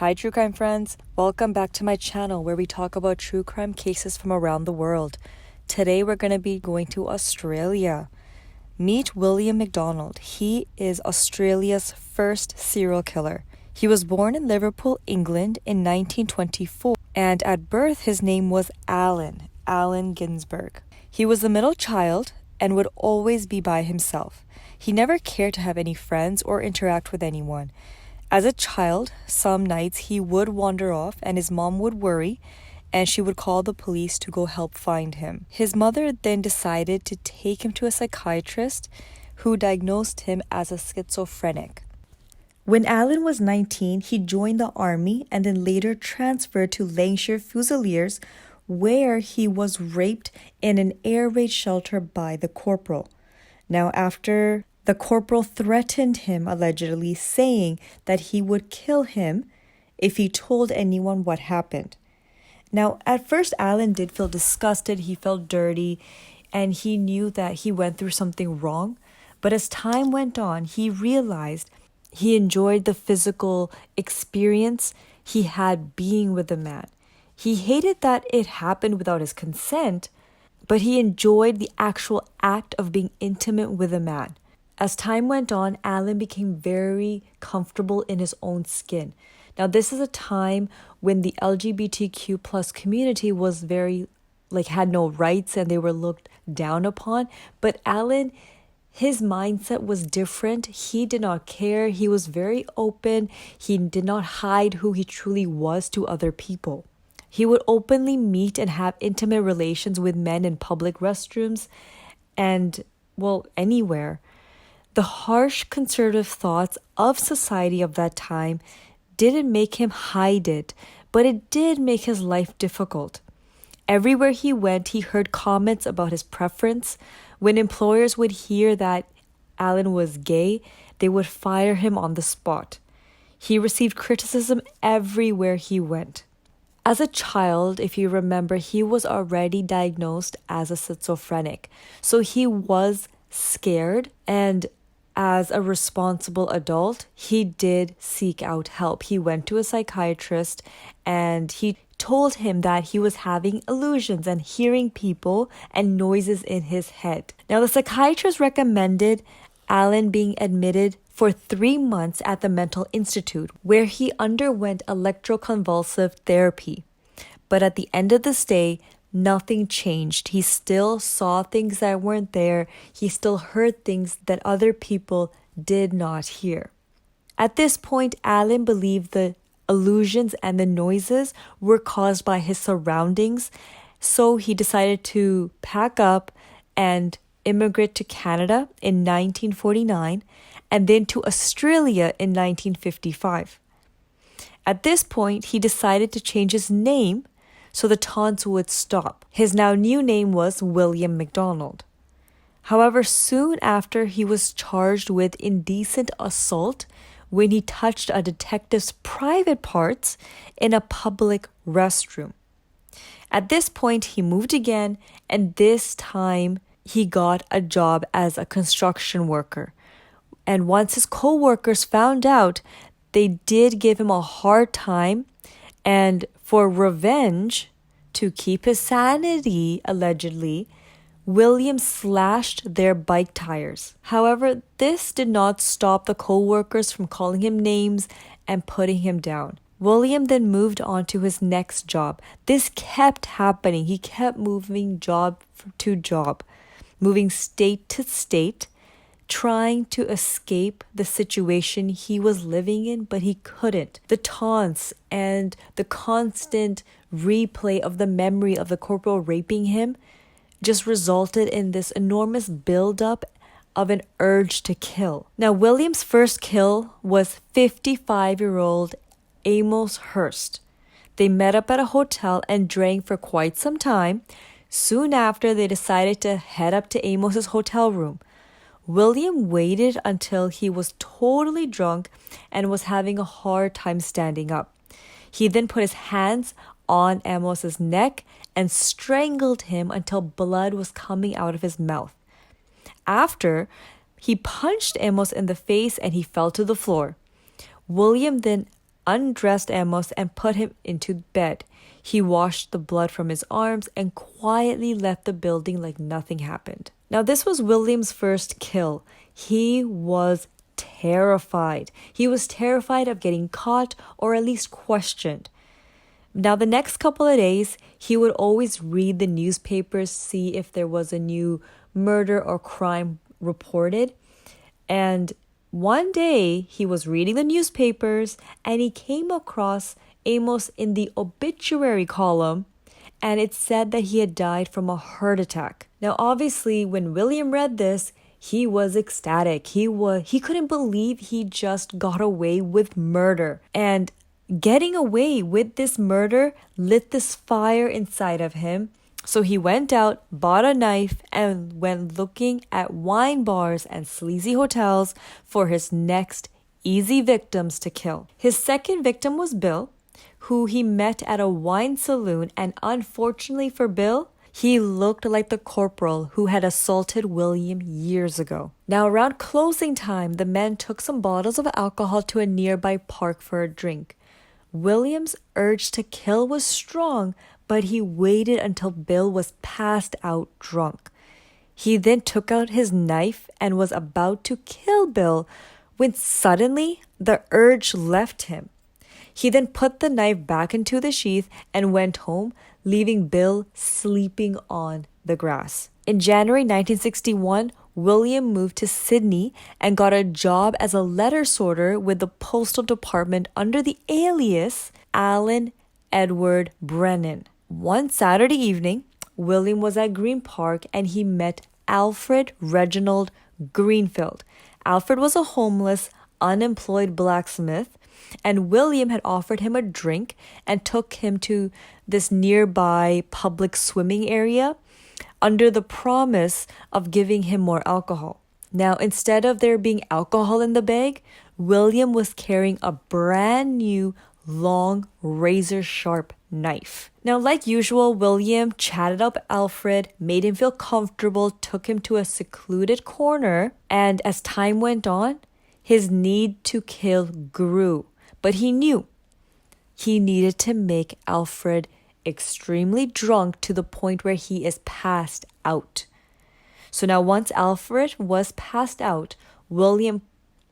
Hi true crime friends, welcome back to my channel where we talk about true crime cases from around the world. Today we're going to be going to Australia. Meet William MacDonald. He is Australia's first serial killer. He was born in Liverpool, England in 1924, and at birth his name was Allen Ginsberg. He was the middle child and would always be by himself. He never cared to have any friends or interact with anyone. As a child, some nights he would wander off and his mom would worry and she would call the police to go help find him. His mother then decided to take him to a psychiatrist who diagnosed him as a schizophrenic. When Allen was 19, he joined the army and then later transferred to Lancashire Fusiliers, where he was raped in an air raid shelter by the corporal. Now, after the corporal threatened him, allegedly saying that he would kill him if he told anyone what happened. Now, at first, Allen did feel disgusted, he felt dirty, and he knew that he went through something wrong. But as time went on, he realized he enjoyed the physical experience he had being with the man. He hated that it happened without his consent, but he enjoyed the actual act of being intimate with a man. As time went on, Allen became very comfortable in his own skin. Now, this is a time when the LGBTQ plus community was had no rights and they were looked down upon. But Allen, his mindset was different. He did not care. He was very open. He did not hide who he truly was to other people. He would openly meet and have intimate relations with men in public restrooms and, anywhere. The harsh conservative thoughts of society of that time didn't make him hide it, but it did make his life difficult. Everywhere he went, he heard comments about his preference. When employers would hear that Allen was gay, they would fire him on the spot. He received criticism everywhere he went. As a child, if you remember, he was already diagnosed as a schizophrenic. So he was scared, and as a responsible adult, he did seek out help. He went to a psychiatrist and he told him that he was having illusions and hearing people and noises in his head. Now, the psychiatrist recommended Allen being admitted for 3 months at the mental institute, where he underwent electroconvulsive therapy. But at the end of the stay, nothing changed. He still saw things that weren't there. He still heard things that other people did not hear. At this point, Allen believed the illusions and the noises were caused by his surroundings, so he decided to pack up and immigrate to Canada in 1949 and then to Australia in 1955. At this point, he decided to change his name so the taunts would stop. His now new name was William MacDonald. However, soon after, he was charged with indecent assault when he touched a detective's private parts in a public restroom. At this point, he moved again, and this time he got a job as a construction worker. And once his co-workers found out, they did give him a hard time, and for revenge, to keep his sanity, allegedly, William slashed their bike tires. However, this did not stop the co-workers from calling him names and putting him down. William then moved on to his next job. This kept happening. He kept moving job to job, moving state to state, trying to escape the situation he was living in, but he couldn't. The taunts and the constant replay of the memory of the corporal raping him just resulted in this enormous buildup of an urge to kill. Now, William's first kill was 55-year-old Amos Hurst. They met up at a hotel and drank for quite some time. Soon after, they decided to head up to Amos's hotel room. William waited until he was totally drunk and was having a hard time standing up. He then put his hands on Amos's neck and strangled him until blood was coming out of his mouth. After, he punched Amos in the face and he fell to the floor. William then undressed Amos and put him into bed. He washed the blood from his arms and quietly left the building like nothing happened. Now, this was William's first kill. He was terrified. He was terrified of getting caught or at least questioned. Now, the next couple of days, he would always read the newspapers, see if there was a new murder or crime reported. And one day, he was reading the newspapers and he came across Amos in the obituary column, and it said that he had died from a heart attack. Now, obviously, when William read this, he was ecstatic. He couldn't believe he just got away with murder. And getting away with this murder lit this fire inside of him. So he went out, bought a knife, and went looking at wine bars and sleazy hotels for his next easy victims to kill. His second victim was Bill, who he met at a wine saloon, and unfortunately for Bill, he looked like the corporal who had assaulted William years ago. Now, around closing time, the men took some bottles of alcohol to a nearby park for a drink. William's urge to kill was strong, but he waited until Bill was passed out drunk. He then took out his knife and was about to kill Bill when suddenly the urge left him. He then put the knife back into the sheath and went home, leaving Bill sleeping on the grass. In January 1961, William moved to Sydney and got a job as a letter sorter with the Postal Department under the alias Alan Edward Brennan. One Saturday evening, William was at Green Park and he met Alfred Reginald Greenfield. Alfred was a homeless, unemployed blacksmith, and William had offered him a drink and took him to this nearby public swimming area under the promise of giving him more alcohol. Now, instead of there being alcohol in the bag, William was carrying a brand new, long, razor-sharp knife. Now, like usual, William chatted up Alfred, made him feel comfortable, took him to a secluded corner, and as time went on, his need to kill grew. But he knew he needed to make Alfred extremely drunk to the point where he is passed out. So now once Alfred was passed out, William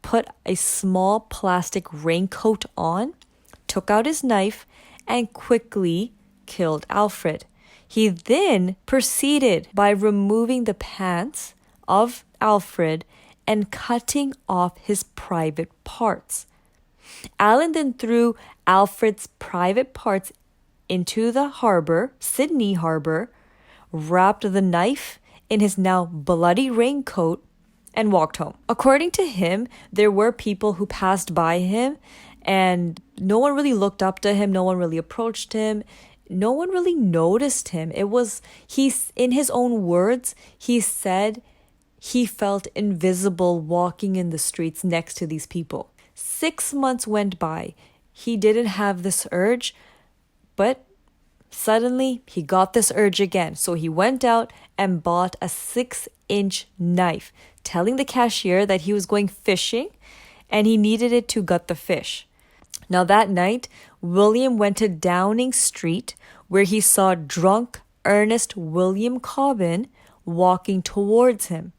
put a small plastic raincoat on, took out his knife, and quickly killed Alfred. He then proceeded by removing the pants of Alfred and cutting off his private parts. Alan then threw Alfred's private parts into the harbor, Sydney Harbor, wrapped the knife in his now bloody raincoat, and walked home. According to him, there were people who passed by him and no one really looked up to him, no one really approached him, no one really noticed him. He's in his own words, he said he felt invisible walking in the streets next to these people. 6 months went by. He didn't have this urge, but suddenly he got this urge again. So he went out and bought a 6-inch knife, telling the cashier that he was going fishing and he needed it to gut the fish. Now that night, William went to Downing Street where he saw drunk Ernest William Cobbin walking towards him.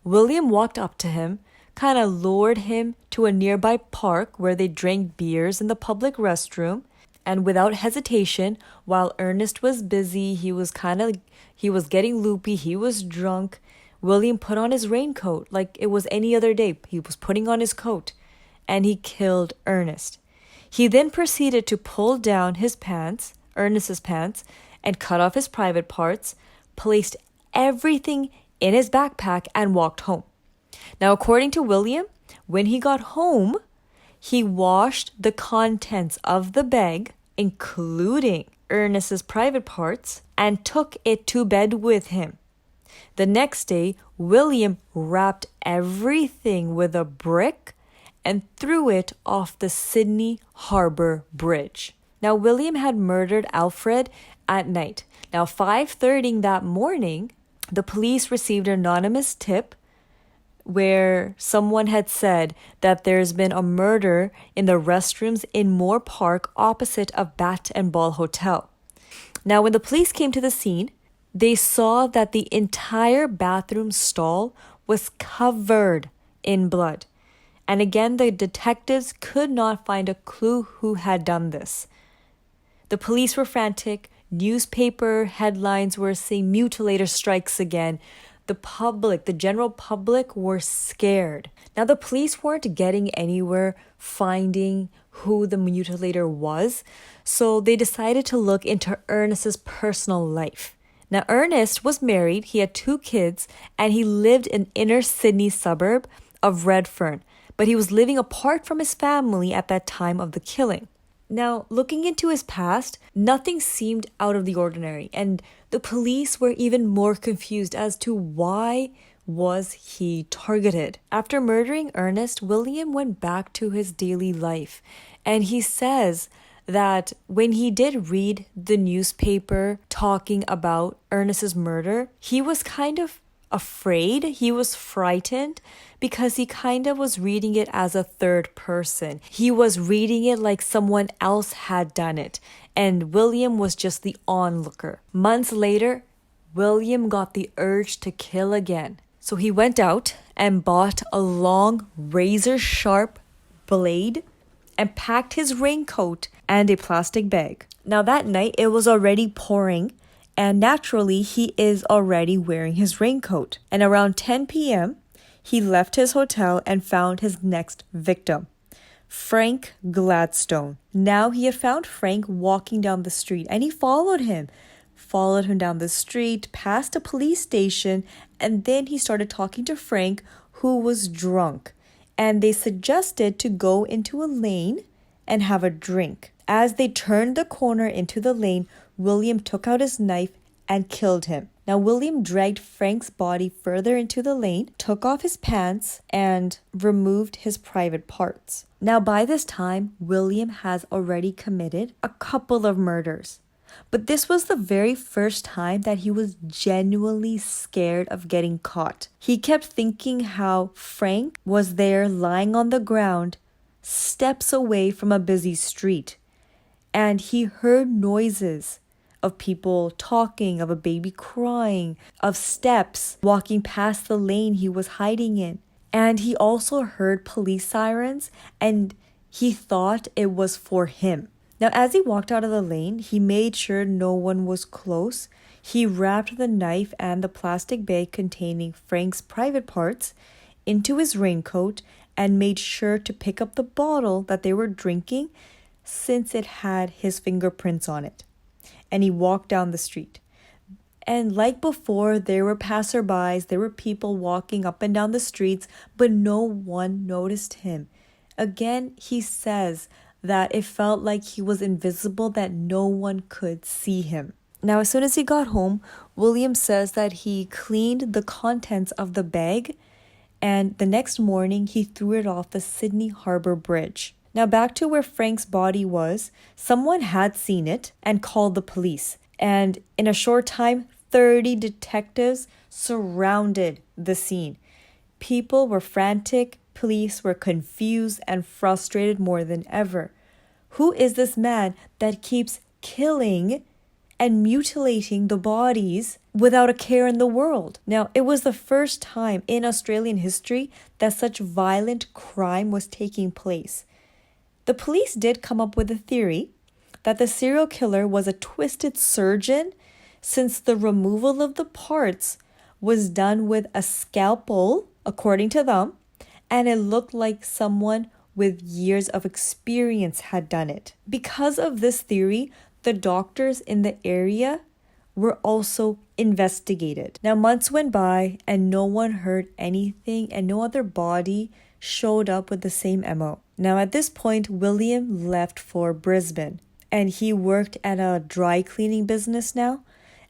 William walked up to him, kind of lured him to a nearby park where they drank beers in the public restroom, and without hesitation, while Ernest was busy, he was getting loopy, he was drunk, William put on his raincoat like it was any other day. He was putting on his coat, and he killed Ernest. He then proceeded to pull down his pants, Ernest's pants, and cut off his private parts, placed everything in his backpack, and walked home. Now, according to William, when he got home, he washed the contents of the bag, including Ernest's private parts, and took it to bed with him. The next day, William wrapped everything with a brick and threw it off the Sydney Harbor Bridge. Now, William had murdered Alfred at night. Now, 5:30 that morning, the police received an anonymous tip where someone had said that there's been a murder in the restrooms in Moore Park opposite of Bat and Ball Hotel. Now, when the police came to the scene, they saw that the entire bathroom stall was covered in blood. And again, the detectives could not find a clue who had done this. The police were frantic. Newspaper headlines were saying Mutilator strikes again. The general public were scared. Now, the police weren't getting anywhere finding who the mutilator was, so they decided to look into Ernest's personal life. Now, Ernest was married, he had 2 kids, and he lived in inner Sydney suburb of Redfern, but he was living apart from his family at that time of the killing. Now, looking into his past, nothing seemed out of the ordinary, and the police were even more confused as to why was he targeted. After murdering Ernest, William went back to his daily life, and he says that when he did read the newspaper talking about Ernest's murder, he was kind of afraid, he was frightened because he kind of was reading it as a third person. He was reading it like someone else had done it, and William was just the onlooker. Months later, William got the urge to kill again. So he went out and bought a long razor-sharp blade and packed his raincoat and a plastic bag. Now that night, it was already pouring, and naturally, he is already wearing his raincoat. And around 10 p.m., he left his hotel and found his next victim, Frank Gladstone. Now he had found Frank walking down the street, and he followed him down the street, past a police station, and then he started talking to Frank, who was drunk. And they suggested to go into a lane and have a drink. As they turned the corner into the lane, William took out his knife and killed him. Now, William dragged Frank's body further into the lane, took off his pants, and removed his private parts. Now, by this time, William has already committed a couple of murders. But this was the very first time that he was genuinely scared of getting caught. He kept thinking how Frank was there lying on the ground, steps away from a busy street. And he heard noises of people talking, of a baby crying, of steps walking past the lane he was hiding in. And he also heard police sirens, and he thought it was for him. Now, as he walked out of the lane, he made sure no one was close. He wrapped the knife and the plastic bag containing Frank's private parts into his raincoat and made sure to pick up the bottle that they were drinking since it had his fingerprints on it. And he walked down the street. And like before, there were passerbys, there were people walking up and down the streets, but no one noticed him. Again, he says that it felt like he was invisible, that no one could see him. Now, as soon as he got home, William says that he cleaned the contents of the bag, and the next morning he threw it off the Sydney Harbour Bridge. Now, back to where Frank's body was, someone had seen it and called the police. And in a short time, 30 detectives surrounded the scene. People were frantic, police were confused and frustrated more than ever. Who is this man that keeps killing and mutilating the bodies without a care in the world? Now, it was the first time in Australian history that such violent crime was taking place. The police did come up with a theory that the serial killer was a twisted surgeon, since the removal of the parts was done with a scalpel, according to them, and it looked like someone with years of experience had done it. Because of this theory, the doctors in the area were also investigated. Now, months went by and no one heard anything, and no other body showed up with the same MO. Now, at this point, William left for Brisbane, and he worked at a dry cleaning business now.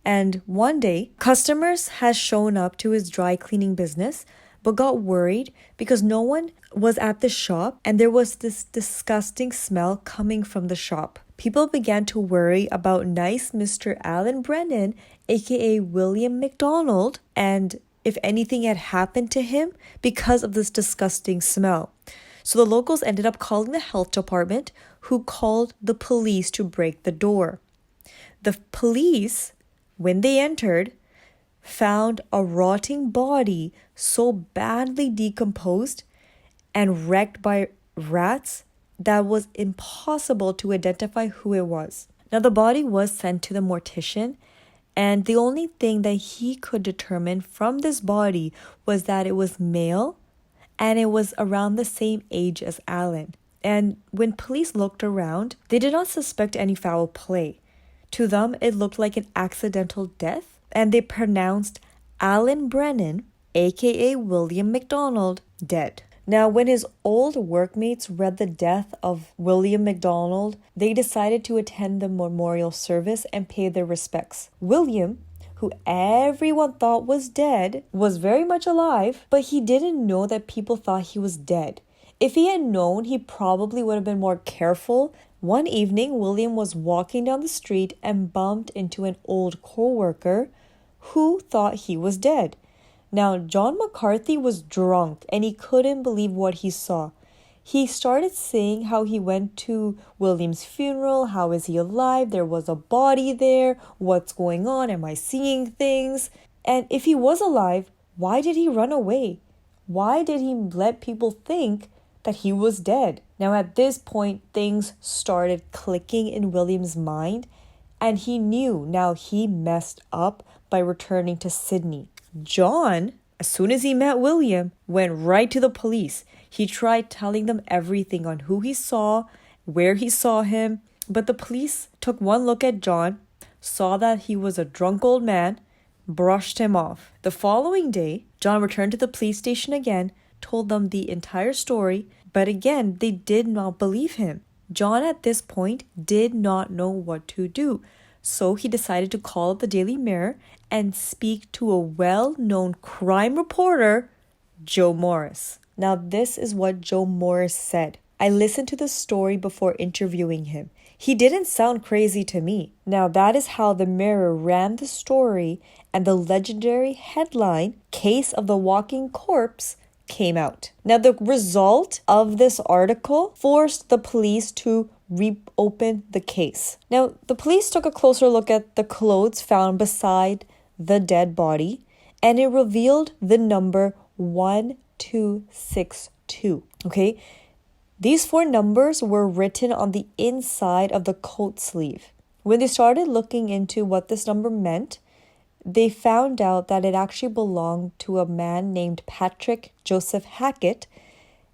And one day, customers had shown up to his dry cleaning business, but got worried because no one was at the shop and there was this disgusting smell coming from the shop. People began to worry about nice Mr. Alan Brennan, aka William McDonald, and if anything had happened to him because of this disgusting smell. So the locals ended up calling the health department, who called the police to break the door. The police, when they entered, found a rotting body so badly decomposed and wrecked by rats that was impossible to identify who it was. Now, the body was sent to the mortician, and the only thing that he could determine from this body was that it was male and it was around the same age as Alan. And when police looked around, they did not suspect any foul play. To them, it looked like an accidental death, and they pronounced Alan Brennan, aka William MacDonald, dead. Now, when his old workmates read the death of William MacDonald, they decided to attend the memorial service and pay their respects. William, who everyone thought was dead, was very much alive, but he didn't know that people thought he was dead. If he had known, he probably would have been more careful. One evening, William was walking down the street and bumped into an old co-worker who thought he was dead. Now, John McCarthy was drunk and he couldn't believe what he saw. He started saying how he went to William's funeral. How is he alive? There was a body there. What's going on? Am I seeing things? And if he was alive, why did he run away? Why did he let people think that he was dead? Now, at this point, things started clicking in William's mind, and he knew now he messed up by returning to Sydney. John, as soon as he met William, went right to the police. He tried telling them everything on who he saw, where he saw him, but the police took one look at John, saw that he was a drunk old man, brushed him off. The following day, John returned to the police station again, told them the entire story, but again, they did not believe him. John at this point did not know what to do. So he decided to call up the Daily Mirror and speak to a well-known crime reporter, Joe Morris. Now, this is what Joe Morris said. I listened to the story before interviewing him. He didn't sound crazy to me. Now, that is how the Mirror ran the story, and the legendary headline, Case of the Walking Corpse, came out. Now, the result of this article forced the police to reopen the case. Now, the police took a closer look at the clothes found beside the dead body, and it revealed the number 1262. Okay? These 4 numbers were written on the inside of the coat sleeve. When they started looking into what this number meant, they found out that it actually belonged to a man named Patrick Joseph Hackett,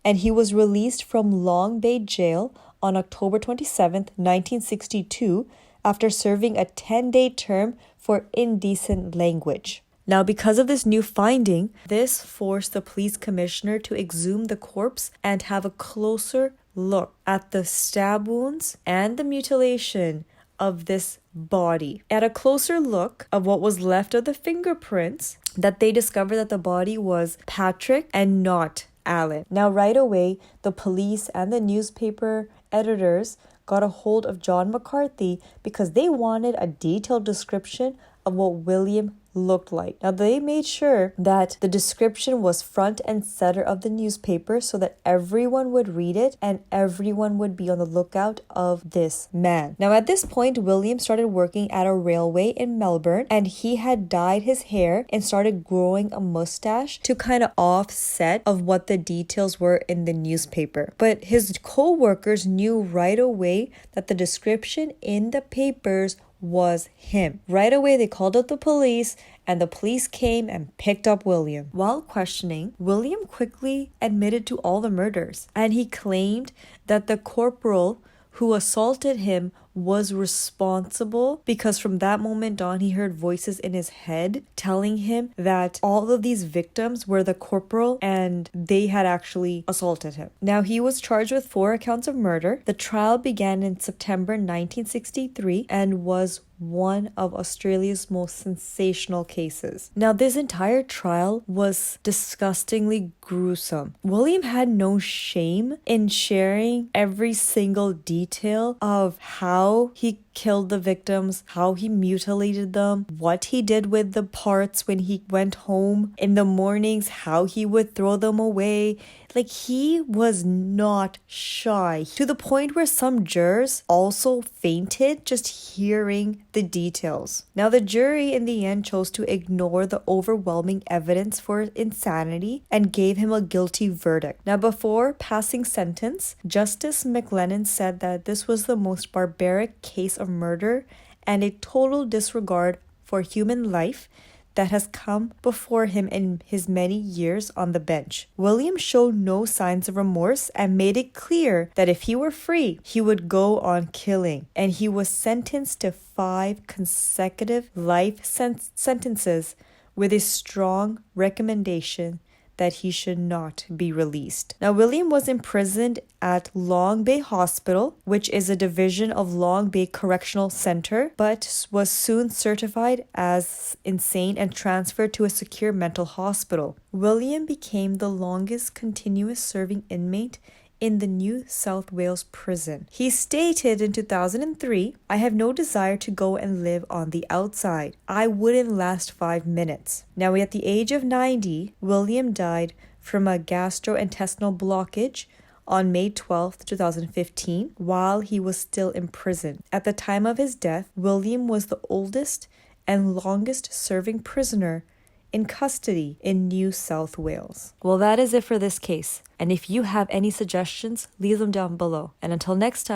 and he was released from Long Bay Jail on October 27th, 1962, after serving a 10-day term for indecent language. Now, because of this new finding, this forced the police commissioner to exhume the corpse and have a closer look at the stab wounds and the mutilation of this body. At a closer look of what was left of the fingerprints, that they discovered that the body was Patrick and not Alan. Now, right away, the police and the newspaper editors got a hold of John McCarthy because they wanted a detailed description of what William looked like. Now, they made sure that the description was front and center of the newspaper so that everyone would read it and everyone would be on the lookout of this man. Now, at this point, William started working at a railway in Melbourne, and he had dyed his hair and started growing a mustache to kind of offset of what the details were in the newspaper. But his co-workers knew right away that the description in the papers was him. Right away, they called up the police, and the police came and picked up William. While questioning, William quickly admitted to all the murders, and he claimed that the corporal who assaulted him was responsible because from that moment on, he heard voices in his head telling him that all of these victims were the corporal and they had actually assaulted him. Now, he was charged with 4 accounts of murder. The trial began in September 1963 and was one of Australia's most sensational cases. Now, this entire trial was disgustingly gruesome. William had no shame in sharing every single detail of how he killed the victims, how he mutilated them, what he did with the parts when he went home in the mornings, how he would throw them away. Like, he was not shy, to the point where some jurors also fainted just hearing the details. Now, the jury in the end chose to ignore the overwhelming evidence for insanity and gave him a guilty verdict. Now, before passing sentence, Justice McLennan said that this was the most barbaric case of murder and a total disregard for human life that has come before him in his many years on the bench. William showed no signs of remorse and made it clear that if he were free, he would go on killing. And he was sentenced to 5 consecutive life sentences with a strong recommendation that he should not be released. Now, William was imprisoned at Long Bay Hospital, which is a division of Long Bay Correctional Center, but was soon certified as insane and transferred to a secure mental hospital. William became the longest continuous serving inmate in the New South Wales prison. He stated in 2003, "I have no desire to go and live on the outside. I wouldn't last 5 minutes." Now, at the age of 90, William died from a gastrointestinal blockage on May 12, 2015, while he was still in prison. At the time of his death, William was the oldest and longest serving prisoner in custody in New South Wales. Well, that is it for this case. And if you have any suggestions, leave them down below. And until next time.